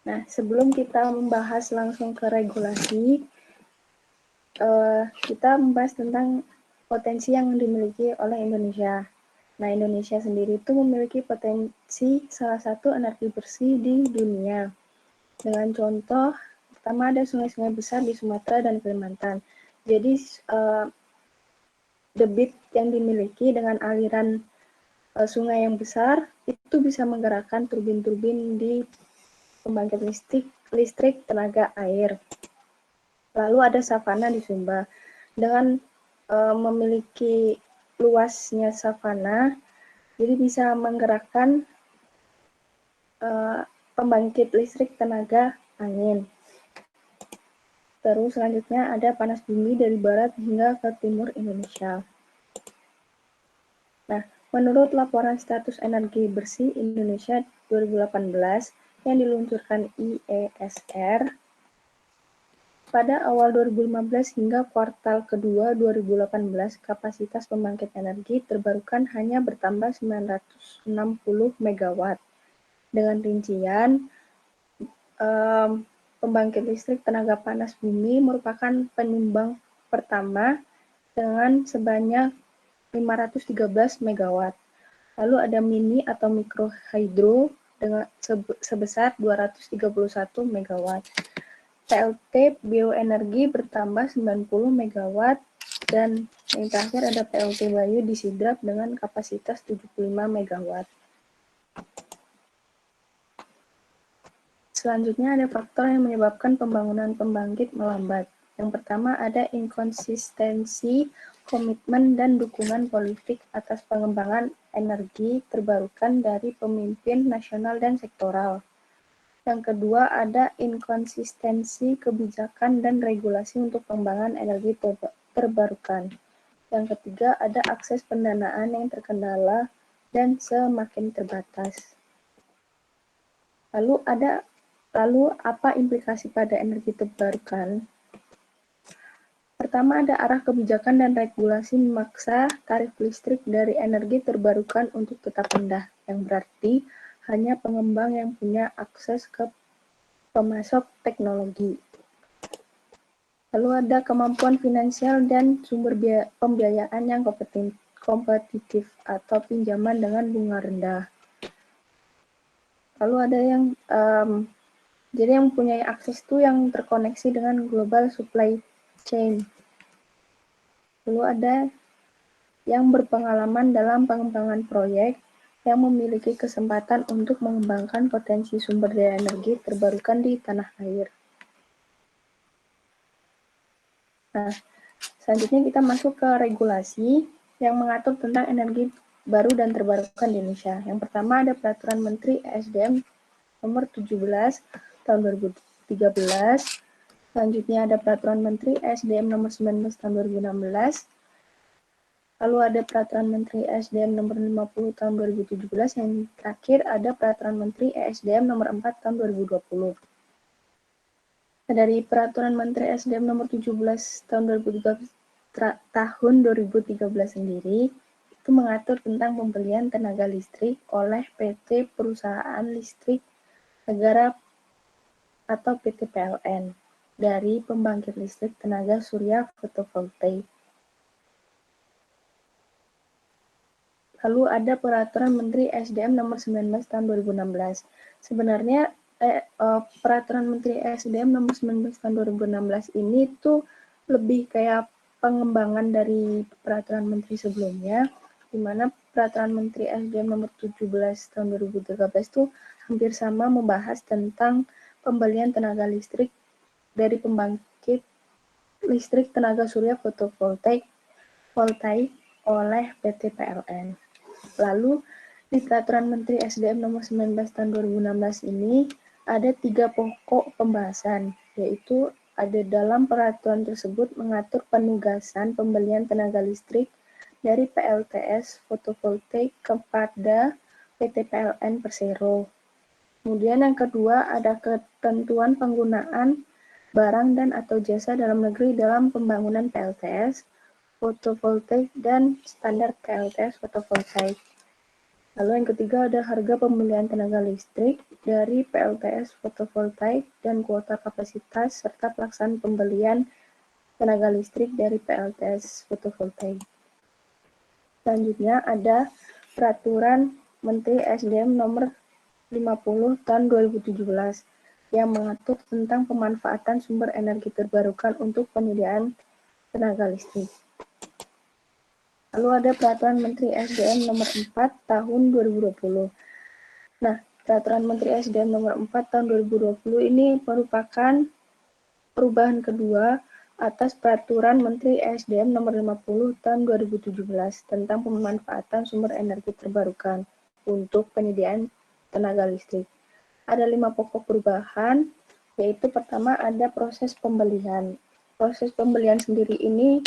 Nah, sebelum kita membahas langsung ke regulasi, kita membahas tentang potensi yang dimiliki oleh Indonesia. Nah, Indonesia sendiri itu memiliki potensi salah satu energi bersih di dunia. Dengan contoh, pertama ada sungai-sungai besar di Sumatera dan Kalimantan. Jadi, debit yang dimiliki dengan aliran sungai yang besar itu bisa menggerakkan turbin-turbin di pembangkit listrik tenaga air. Lalu ada savana di Sumba. Dengan memiliki luasnya savana, jadi bisa menggerakkan pembangkit listrik tenaga angin. Terus selanjutnya ada panas bumi dari barat hingga ke timur Indonesia. Nah, menurut laporan status energi bersih Indonesia 2018 yang diluncurkan IESR, pada awal 2015 hingga kuartal kedua 2018, kapasitas pembangkit energi terbarukan hanya bertambah 960 MW. Dengan rincian, pembangkit listrik tenaga panas bumi merupakan penyumbang pertama dengan sebanyak 513 MW. Lalu ada mini atau mikro hidro dengan sebesar 231 MW. PLT bioenergi bertambah 90 MW dan yang terakhir ada PLT Bayu di Sidrap dengan kapasitas 75 MW. Selanjutnya ada faktor yang menyebabkan pembangunan pembangkit melambat. Yang pertama ada inkonsistensi komitmen dan dukungan politik atas pengembangan energi terbarukan dari pemimpin nasional dan sektoral. Yang kedua ada inkonsistensi kebijakan dan regulasi untuk pengembangan energi terbarukan. Yang ketiga ada akses pendanaan yang terkendala dan semakin terbatas. Lalu apa implikasi pada energi terbarukan? Pertama ada arah kebijakan dan regulasi memaksa tarif listrik dari energi terbarukan untuk tetap rendah, yang berarti hanya pengembang yang punya akses ke pemasok teknologi. Lalu ada kemampuan finansial dan sumber pembiayaan yang kompetitif atau pinjaman dengan bunga rendah. Lalu ada yang jadi yang mempunyai akses itu yang terkoneksi dengan global supply chain. Lalu ada yang berpengalaman dalam pengembangan proyek yang memiliki kesempatan untuk mengembangkan potensi sumber daya energi terbarukan di tanah air. Nah, selanjutnya kita masuk ke regulasi yang mengatur tentang energi baru dan terbarukan di Indonesia. Yang pertama ada Peraturan Menteri ESDM nomor 17 tahun 2013. Selanjutnya ada Peraturan Menteri ESDM nomor 19 tahun 2016. Lalu ada Peraturan Menteri ESDM nomor 50 tahun 2017. Yang terakhir ada Peraturan Menteri ESDM nomor 4 tahun 2020. Dari Peraturan Menteri ESDM nomor 17 tahun 2013 sendiri, itu mengatur tentang pembelian tenaga listrik oleh PT Perusahaan Listrik Negara atau PT PLN dari pembangkit listrik tenaga surya fotovoltaik. Lalu ada Peraturan Menteri ESDM nomor 19 tahun 2016. Sebenarnya Peraturan Menteri ESDM nomor 19 tahun 2016 ini tuh lebih kayak pengembangan dari Peraturan Menteri sebelumnya, di mana Peraturan Menteri ESDM nomor 17 tahun 2013 itu hampir sama membahas tentang pembelian tenaga listrik dari pembangkit listrik tenaga surya fotovoltaik oleh PT PLN. Lalu di Peraturan Menteri SDM nomor 19 tahun 2016 ini ada 3 pokok pembahasan, yaitu ada dalam peraturan tersebut mengatur penugasan pembelian tenaga listrik dari PLTS fotovoltaik kepada PT PLN Persero. Kemudian yang kedua ada ketentuan penggunaan barang dan atau jasa dalam negeri dalam pembangunan PLTS fotovoltaik dan standar PLTS fotovoltaik. Lalu yang ketiga ada harga pembelian tenaga listrik dari PLTS fotovoltaik dan kuota kapasitas serta pelaksanaan pembelian tenaga listrik dari PLTS fotovoltaik. Selanjutnya ada Peraturan Menteri SDM Nomor 50 Tahun 2017 yang mengatur tentang pemanfaatan sumber energi terbarukan untuk penyediaan tenaga listrik. Lalu ada Peraturan Menteri SDM Nomor 4 Tahun 2020. Nah, Peraturan Menteri SDM Nomor 4 Tahun 2020 ini merupakan perubahan kedua atas Peraturan Menteri SDM Nomor 50 Tahun 2017 tentang pemanfaatan sumber energi terbarukan untuk penyediaan tenaga listrik. Ada 5 pokok perubahan, yaitu pertama ada proses pembelian. Proses pembelian sendiri ini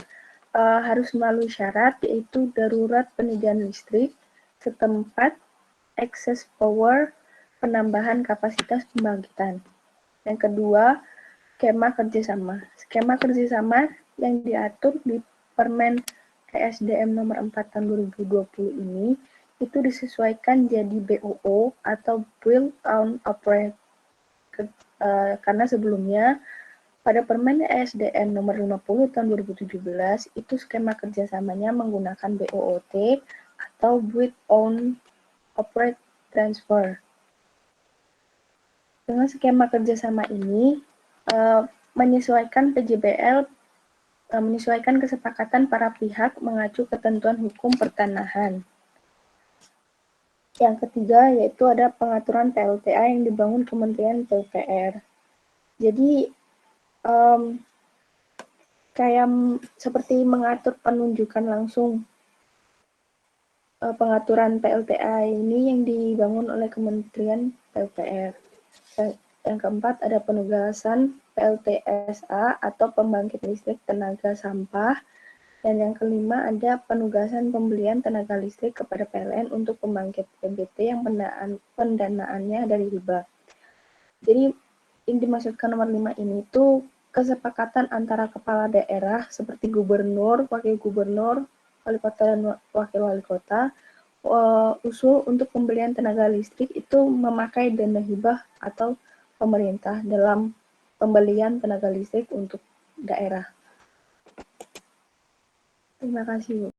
harus melalui syarat, yaitu darurat penyediaan listrik, setempat, excess power, penambahan kapasitas pembangkitan. Yang kedua, skema kerjasama. Skema kerjasama yang diatur di Permen ESDM nomor 4 tahun 2020 ini itu disesuaikan jadi BOO atau Build on Operate karena sebelumnya pada Permen ESDM nomor 50 tahun 2017 itu skema kerjasamanya menggunakan BOOT atau Build on Operate Transfer. Dengan skema kerjasama ini menyesuaikan PJBL menyesuaikan kesepakatan para pihak mengacu ketentuan hukum pertanahan. Yang ketiga yaitu ada pengaturan PLTA yang dibangun Kementerian PUPR. Jadi kayak seperti mengatur penunjukan langsung pengaturan PLTA ini yang dibangun oleh Kementerian PUPR. Yang keempat ada penugasan PLTSA atau pembangkit listrik tenaga sampah. Dan yang kelima ada penugasan pembelian tenaga listrik kepada PLN untuk pembangkit PBT yang pendanaannya dari hibah. Jadi yang dimaksudkan nomor 5 ini itu kesepakatan antara kepala daerah seperti gubernur, wakil gubernur, wali kota dan wakil wali kota usul untuk pembelian tenaga listrik itu memakai dana hibah atau pemerintah dalam pembelian tenaga listrik untuk daerah. Terima kasih, Bu.